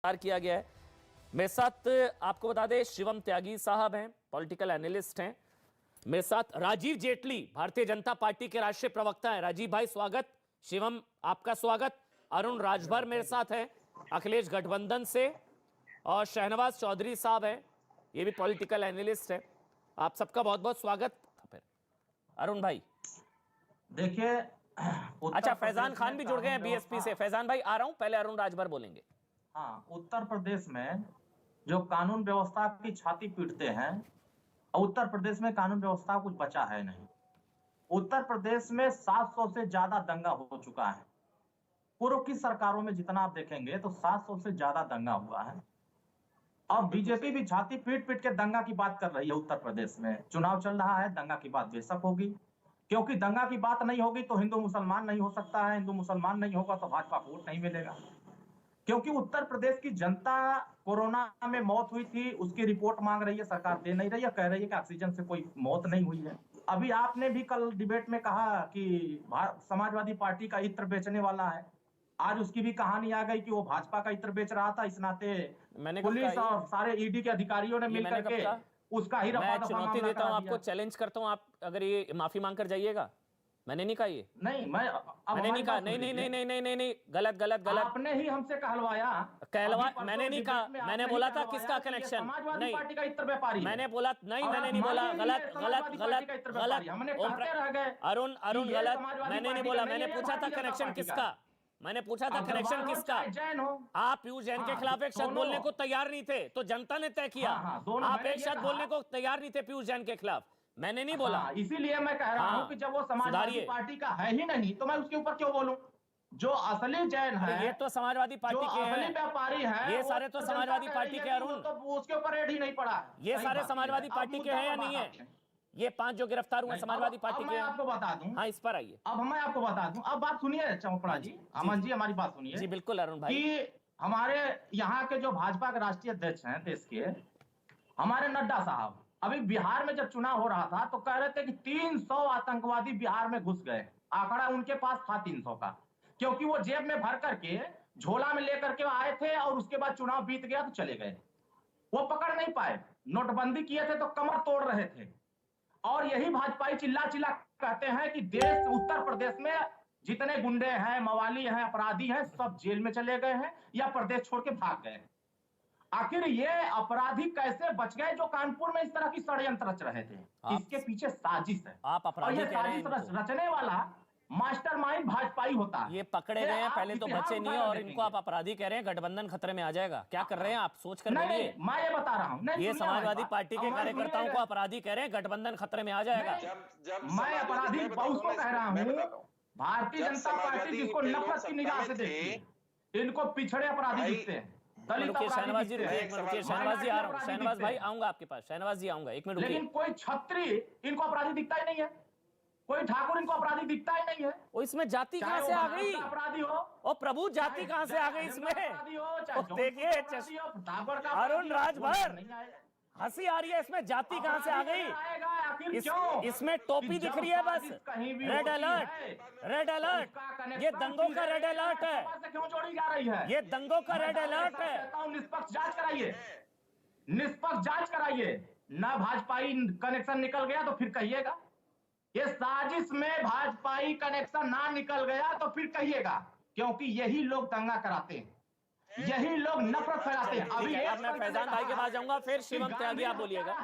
किया गया है। मेरे साथ आपको बता दें शिवम त्यागी साहब हैं, पॉलिटिकल एनालिस्ट हैं। मेरे साथ राजीव जेटली, भारतीय जनता पार्टी के राष्ट्रीय प्रवक्ता हैं। राजीव भाई स्वागत। शिवम आपका स्वागत। अरुण राजभर मेरे साथ हैं, अखिलेश गठबंधन से, और शहनवाज चौधरी साहब हैं, ये भी पॉलिटिकल एनालिस्ट हैं। आप सबका बहुत बहुत स्वागत। फिर अरुण भाई देखिए, अच्छा फैजान खान भी जुड़ गए हैं बीएसपी से। फैजान भाई आ रहा हूं, पहले अरुण राजभर बोलेंगे। हाँ, उत्तर प्रदेश में जो कानून व्यवस्था की छाती पीटते हैं, उत्तर प्रदेश में कानून व्यवस्था कुछ बचा है नहीं। उत्तर प्रदेश में 700 से ज्यादा दंगा हो चुका है। पूर्व की सरकारों में जितना आप देखेंगे तो 700 से ज्यादा दंगा हुआ है। अब बीजेपी भी छाती पीट पीट के दंगा की बात कर रही है। उत्तर प्रदेश में चुनाव चल रहा है, दंगा की बात बेशक होगी, क्योंकि दंगा की बात नहीं होगी तो हिंदू मुसलमान नहीं हो सकता है, हिंदू मुसलमान नहीं होगा तो भाजपा को वोट नहीं मिलेगा। क्योंकि उत्तर प्रदेश की जनता कोरोना में मौत हुई थी, उसकी रिपोर्ट मांग रही है, सरकार दे नहीं रही है, कह रही है कि ऑक्सीजन से कोई मौत नहीं हुई है। अभी आपने भी कल डिबेट में कहा कि समाजवादी पार्टी का इत्र बेचने वाला है, आज उसकी भी कहानी आ गई कि वो भाजपा का इत्र बेच रहा था। इस नाते पुलिस और सारे ईडी के अधिकारियों ने मिलकर के उसका ही रफा दफा चुनौती देता हूं, आपको चैलेंज करता हूं, आप अगर ये माफी मांग कर जाइएगा। मैंने नहीं कहा ये, नहीं मैंने नहीं कहा, नहीं, गलत आपने ही हमसे कहलवाया। मैंने नहीं कहा, मैंने बोला था किसका कनेक्शन, समाजवादी पार्टी का इत्र व्यापारी मैंने बोला नहीं, मैंने नहीं बोला, गलत अरुण गलत, मैंने नहीं बोला। मैंने पूछा था कनेक्शन किसका, मैंने पूछा था कनेक्शन किसका। आप पीयूष जैन के खिलाफ एक शब्द बोलने को तैयार नहीं थे, तो जनता ने तय किया। आप एक शब्द बोलने को तैयार नहीं थे पीयूष जैन के खिलाफ, मैंने नहीं बोला। इसीलिए मैं कह रहा हूं कि जब वो समाजवादी पार्टी का है ही नहीं तो मैं उसके ऊपर क्यों बोलूं। जो असली जैन है, ये तो समाजवादी पार्टी के हैं, असली व्यापारी है, ये सारे तो समाजवादी पार्टी के। अरुण तो उसके ऊपर रेड ही नहीं पड़ा। ये सारे समाजवादी पार्टी के हैं या नहीं है? ये 5 जो गिरफ्तार हुए समाजवादी पार्टी के। मैं आपको बता दूं, हाँ इस पर आइए। अब मैं आपको बता दूं, अब बात सुनिए चौपड़ा जी, अमन जी हमारी बात सुनिए। जी बिल्कुल अरुण भाई। कि हमारे यहाँ के जो भाजपा के राष्ट्रीय अध्यक्ष हैं देश के, हमारे नड्डा साहब, अभी बिहार में जब चुनाव हो रहा था तो कह रहे थे कि 300 आतंकवादी बिहार में घुस गए। आंकड़ा उनके पास था 300 का, क्योंकि वो जेब में भर करके झोला में लेकर के आए थे और उसके बाद चुनाव बीत गया तो चले गए। वो पकड़ नहीं पाए, नोटबंदी किए थे तो कमर तोड़ रहे थे। और यही भाजपाई चिल्ला चिल्ला कहते हैं कि देश उत्तर प्रदेश में जितने गुंडे हैं, मवाली हैं, अपराधी हैं, सब जेल में चले गए हैं या प्रदेश छोड़ के भाग गए। आखिर ये अपराधी कैसे बच गए जो कानपुर में इस तरह की षड्यंत्र रच रहे थे? इसके पीछे साजिश है। आप अपराधी और ये साजिश रचने वाला मास्टरमाइंड भाजपाई होता है। ये पकड़े गए हैं, पहले तो बचे नहीं है, और इनको आप अपराधी कह रहे हैं। गठबंधन खतरे में आ जाएगा, क्या कर रहे हैं आप? सोच कर बोलिए। मैं ये बता रहा हूँ, ये समाजवादी पार्टी के कार्यकर्ताओं को अपराधी कह रहे हैं, गठबंधन खतरे में आ जाएगा। मैं अपराधी उसको कह रहा हूँ, भारतीय जनता पार्टी जिसको नफरत की निगाह से देखती है, इनको पिछड़े अपराधी दिखते हैं। शहनवाज जी शहनवाज जी आ रहा हूँ, शहनवाज भाई आऊंगा आपके पास, शहनवाज जी आऊंगा, एक मिनट। लेकिन कोई छत्री इनको अपराधी दिखता ही नहीं है, कोई ठाकुर इनको अपराधी दिखता ही नहीं है। वो इसमें जाति कहां से आ गई? अपराधी हो ओ प्रभु, जाति कहां से आ गई इसमें? देखिए अरुण राजभर, हंसी आ रही है, इसमें जाति कहां से आ गई? इसमें टोपी दिख रही है बस, रेड अलर्ट, रेड अलर्ट, ये दंगों का रेड अलर्ट है। क्यों जोड़ी जा रही है? ये दंगों का रेड अलर्ट है। निष्पक्ष जांच कराइए, निष्पक्ष जांच कराइए। ना भाजपाई कनेक्शन निकल गया तो फिर कहिएगा, ये साजिश में भाजपाई कनेक्शन ना निकल गया तो फिर कहिएगा, क्योंकि यही लोग दंगा कराते हैं, यही लोग नफरत फैलाते हैं। अभी मैं फैजान भाई के पास जाऊंगा, फिर शिवम त्यागी आप बोलिएगा।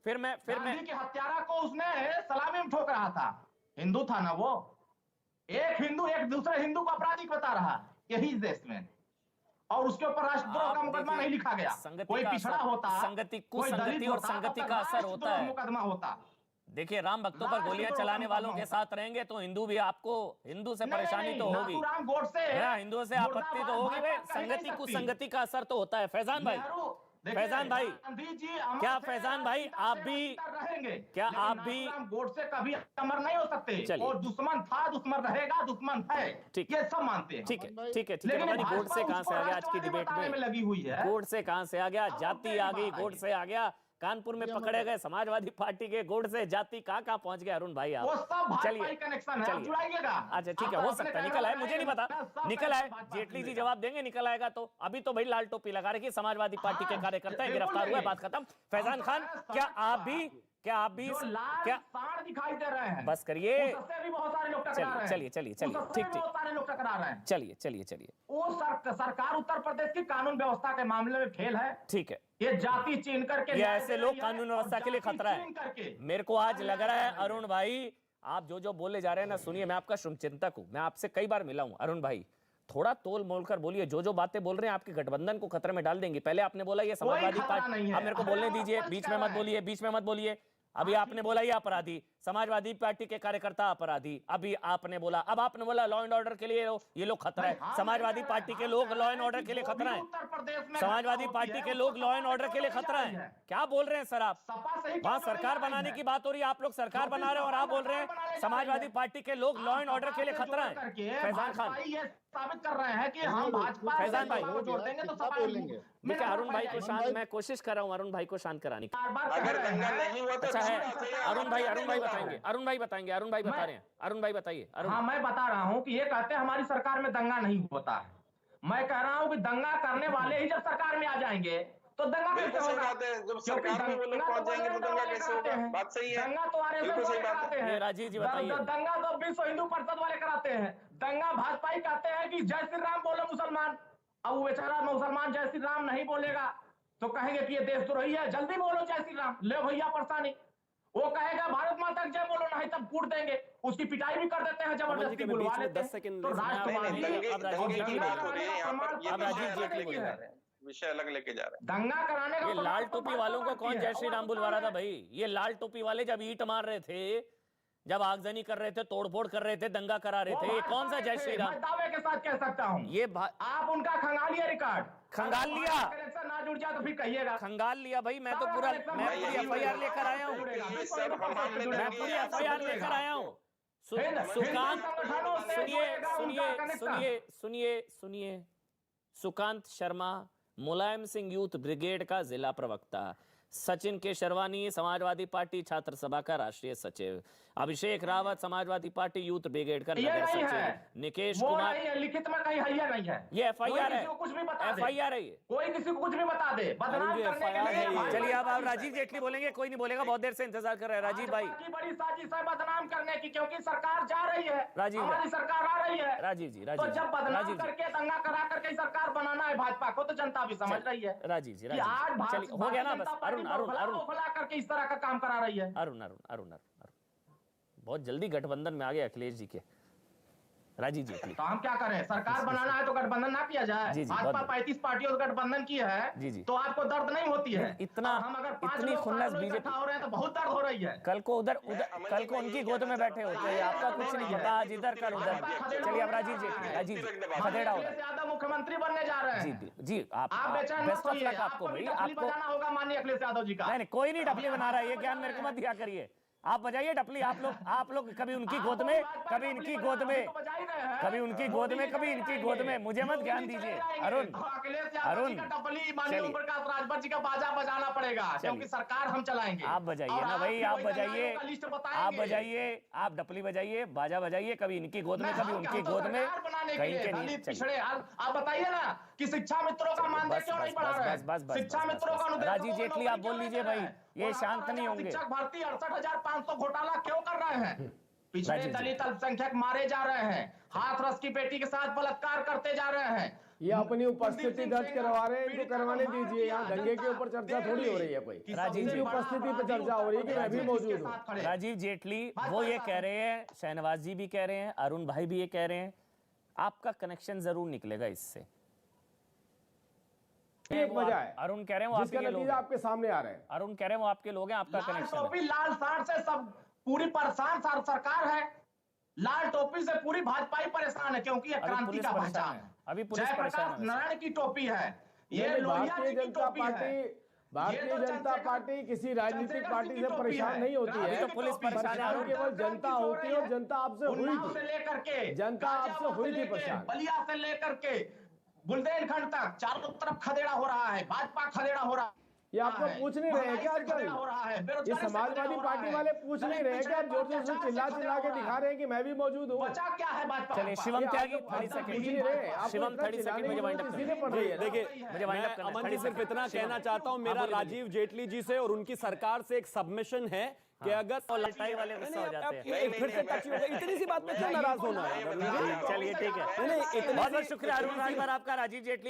फिर मैं के हत्यारा को उसने सलामी में ठोक रहा था, हिंदू था ना वो। एक हिंदू एक दूसरे हिंदू को आपराधिक बता रहा है यही देश में, और उसके ऊपर राष्ट्रद्रोह का मुकदमा नहीं लिखा गया। कोई पिछड़ा होता, संगति और संगति का असर होता है, मुकदमा होता। देखिए राम भक्तों पर गोलियां चलाने वालों के साथ रहेंगे तो हिंदू भी आपको, हिंदू से परेशानी तो होगी, हिंदुओं से आपत्ति तो होगी भाई। संगति कुसंगति का असर तो होता है। फैजान भाई, फैजान भाई, क्या फैजान भाई आप भी, क्या आप भी गोडसे कभी अमर नहीं हो सकते? और दुश्मन था, दुश्मन रहेगा, दुश्मन है, ये सब मानते हैं। ठीक है, ठीक है, ठीक है। गोड से कहां से आ गया आज की डिबेट में? लगी हुई है, गोड से कहां से आ गया? जाति आ गई, गोड से आ गया, कानपुर में पकड़े गए समाजवादी पार्टी के गुट से जाति कहाँ पहुंच गए अरुण भाई आप? वो सब भाजपा ही कनेक्शन है, आप जुड़ाइएगा। अच्छा ठीक है, हो सकता है निकल आए, मुझे नहीं पता, निकल आए, जेटली जी जवाब देंगे निकल आएगा तो। अभी तो भाई लाल टोपी लगा रखी समाजवादी पार्टी के कार्यकर्ता गिरफ्तार हुआ है, बात खत्म। फैजान खान, क्या आप भी क्या सांड दिखाई दे रहे हैं? बस करिए, उससे भी बहुत सारे लोग टकरा रहे हैं। चलिए ठीक बहुत सारे लोग टकरा रहे हैं। चलिए वो सरकार उत्तर प्रदेश की कानून व्यवस्था के मामले में फेल है। ठीक है, ये जाति चीन करके ये ऐसे लोग कानून व्यवस्था के लिए खतरा है। मेरे को आज लग रहा है अरुण भाई, आप जो बोले जा रहे हैं ना, सुनिए, मैं आपका शुभचिंतक हूं, मैं आपसे कई बार मिला हूं अरुण भाई, थोड़ा तोल मोल कर बोलिए। जो बातें बोल रहे हैं आपके गठबंधन को खतरे में डाल देंगी। पहले आपने बोला ये समाजवादी पार्टी, अब मेरे को बोलने दीजिए, बीच में मत बोलिए। अभी आपने बोला ये अपराधी, समाजवादी पार्टी के कार्यकर्ता अपराधी, अभी आपने बोला, अब आपने बोला लॉ एंड ऑर्डर के लिए ये लोग खतरा है। समाजवादी पार्टी के लोग लॉ एंड ऑर्डर के लिए खतरा है। समाजवादी पार्टी के लोग लॉ एंड ऑर्डर के लिए खतरा है। क्या बोल रहे हैं सर आप? वहां सरकार बनाने की बात हो रही है, आप लोग सरकार बना रहे हैं और आप बोल रहे हैं समाजवादी पार्टी के लोग लॉ एंड ऑर्डर के लिए खतरा है। फैजान खान साबित कर रहे हैं कि हम भाजपा फैजान भाई को जोड़ देंगे तो सपा बोलेंगे। देखिए अरुण भाई को शांत, मैं कोशिश कर रहा हूं अरुण भाई को शांत कराने की। अगर दंगा नहीं हुआ तो अच्छा है, अरुण भाई बताएंगे, अरुण भाई बता रहे हैं, अरुण भाई बताइए। हाँ, मैं बता रहा हूँ कि ये कहते हैं हमारी सरकार में दंगा नहीं होता है। मैं कह रहा हूँ कि दंगा करने वाले ही जब सरकार में आ जाएंगे तो दंगा कैसे होगा? जब सरकार में वो लोग पहुंच जाएंगे तो दंगा कैसे होगा? बात सही है, दंगा तो बिल्कुल सही बात कराते है। हैं। राजीव जी बताइए। दंगा तो विश्व हिंदू परिषद वाले कराते हैं। दंगा भाजपा ही कहते हैं कि जय श्री राम बोलो मुसलमान। अब वो बेचारा मुसलमान जय श्री राम नहीं बोलेगा तो कहेंगे कि ये देशद्रोही है, जल्दी बोलो जय श्री राम, ले भैया परेशानी। वो कहेगा भारत माता की जय बोलो, नहीं तब कूट देंगे, उसकी पिटाई भी कर देते हैं, जबरदस्ती बुलवा लेते हैं। तो विषय अलग लेके जा रहे हैं। दंगा कराने का ये लाल टोपी वालों को कौन जय श्री राम बुलवा रहा था भाई? ये लाल टोपी वाले जब ईंट मार रहे थे, जब आगजनी कर रहे थे, तोड़फोड़ कर रहे थे, दंगा करा रहे थे, ये कौन सा जय श्री राम? मैं दावे के साथ कह सकता हूँ, ये आप उनका खंगालिया रिकॉर्ड, खंगाल लिया, ना जुड़ जाए तो फिर कहिएगा। खंगाल लिया भाई, मैं तो पूरी एफआईआर लेकर आया हूँ, मैं पूरी एफआईआर लेकर आया हूँ। सुकांत, सुनिए, सुकांत शर्मा मुलायम सिंह यूथ ब्रिगेड का जिला प्रवक्ता, सचिन केशरवानी समाजवादी पार्टी छात्र सभा का राष्ट्रीय सचिव, Abhishek Rawat Samajwadi party youth brigade का नगर सचिव, निकेश कुमार, लिखित में कहीं है नहीं है, ये एफआईआर है, कुछ भी बता एफआईआर है ये, कोई किसी को कुछ भी बता दे, बदनाम करने के लिए। चलिए अब आप राजीव जेटली बोलेंगे, कोई नहीं बोलेगा, बहुत देर से इंतजार कर रहे हैं राजीव भाई। बड़ी साजिश है बदनाम करने की, क्योंकि सरकार जा रही है, राजीव हमारी सरकार आ रही है। राजीव जी, तो जब बदनाम करके दंगा करा करके सरकार बनाना है भाजपा को, तो जनता भी समझ रही है। राजीव जी, आज चलिए हो गया ना बस। अरुण करके इस तरह का काम करा रही है। अरुण बहुत जल्दी गठबंधन में आ गए अखिलेश जी के। राजीव जी तो हम क्या करें? सरकार बनाना है तो गठबंधन ना किया जाए। भाजपा 35 पार्टियों से गठबंधन की है, तो आपको दर्द नहीं होती है? इतना हम अगर इतनी खुन्नस बीजेपी हो रहे हैं तो बहुत दर्द हो रही है। कल को कल को उनकी गोद में बैठे होते हैं, आपका कुछ नहीं पता, आज इधर कल उधर। चलिए अब राजीव जी खदेड़ा हो यादव मुख्यमंत्री बनने जा रहे हैं। जी आप बेचैन मत होइए, आपको भी डफली बजाना होगा माननीय अखिलेश यादव जी का। नहीं कोई नहीं डफली बना रहा है, ये ज्ञान मेरे को मत दिया करिए। आप बजाइए डफली, आप लोग कभी उनकी गोद में, कभी इनकी गोद में, कभी उनकी गोद में, कभी इनकी गोद में, मुझे मत ज्ञान दीजिए। अरुण राजभर जी का बाजा बजाना पड़ेगा, क्योंकि सरकार हम चलाएंगे। आप बजाइए ना भाई, आप बजाइए, आप डपली बजाइए, बाजा बजाइए, कभी इनकी गोद में, कभी उनकी गोद में, कहीं के नहीं पिछड़े। आप बताइए ना कि शिक्षा मित्रों का मानदेय क्यों नहीं बढ़ा रहे हैं? शिक्षा मित्रों का अनुदान राजीव जेटली आप बोल लीजिए भाई, ये शांत नहीं होंगे। शिक्षक भर्ती 68,500 घोटाला क्यों कर रहे हैं? पिछड़े दलित अल्पसंख्यक मारे जा रहे हैं, हाथरस की बेटी के साथ बलात्कार करते जा रहे हैं। ये अपनी उपस्थिति दर्ज करवा रहे हैं, इनको करवाने दीजिए। यहाँ दंगे के ऊपर चर्चा थोड़ी हो रही है कोई, राजीव जी उपस्थिति पे चर्चा हो रही है कि मैं भी मौजूद हूँ। राजीव जेटली वो ये कह रहे हैं, शहनवाज जी भी कह रहे हैं, अरुण भाई भी ये कह रहे हैं, आपका कनेक्शन जरूर निकलेगा इससे। एक वजह है, अरुण कह रहे हैं वो जिसका नतीजा आपके सामने आ रहे हैं। अरुण कह रहे हैं वो आपके लोग हैं, आपका कनेक्शन टोपी लाल साड़ से सब पूरी परेशान सरकार है। लाल टोपी से पूरी भाजपा ही परेशान है, क्योंकि ये क्रांति का पहचान है। अभी पुलिस परेशान है। नारायण की टोपी है ये, भारतीय जनता पार्टी, भारतीय जनता पार्टी किसी राजनीतिक पार्टी से परेशान नहीं होती है। तो पुलिस परेशान है, केवल जनता होती है, और जनता आपसे हुई थी, लेकर के जनता आपसे हुई थी परेशान। बलिया से लेकर के बुंदेलखंड तक चारों तरफ खदेड़ा हो रहा है, भाजपा खदेड़ा हो रहा है। ये आपको पूछ नहीं रहे हैं क्या आजकल? हो रहा है, ये बेरोजगारी से समाजवादी खतरा हो रहा पार्टी है, वाले पूछ नहीं रहे हैं क्या? आप जोर जोर से चिल्ला चिल्ला के दिखा रहे हैं कि मैं भी मौजूद हूँ। बचा क्या है भाजपा? चलिए शिवम त्यागी 30 पूछ सेकंड, नहीं रहे, आपको शिवम इतना 30 सेकंड चिल्लाने मुझे की वाइंड अप जरूरत करना इसीलिए पड़ रही है ना। देखिए मुझे वाइंड अप करना है। अमन जी 30 सिर्फ इतना सेकंड। कहना चाहता हूं, मेरा राजीव जेटली जी से और उनकी सरकार से एक सबमिशन है कि अगर और लड़ाई वाले गुस्सा हो जाते हैं। नहीं, फिर से टच होगा, इतनी सी बात पे क्यों नाराज होना है? चलिए ठीक है, नहीं, इतनी बहुत बहुत शुक्रिया अरुण जी पर आपका। राजीव जेटली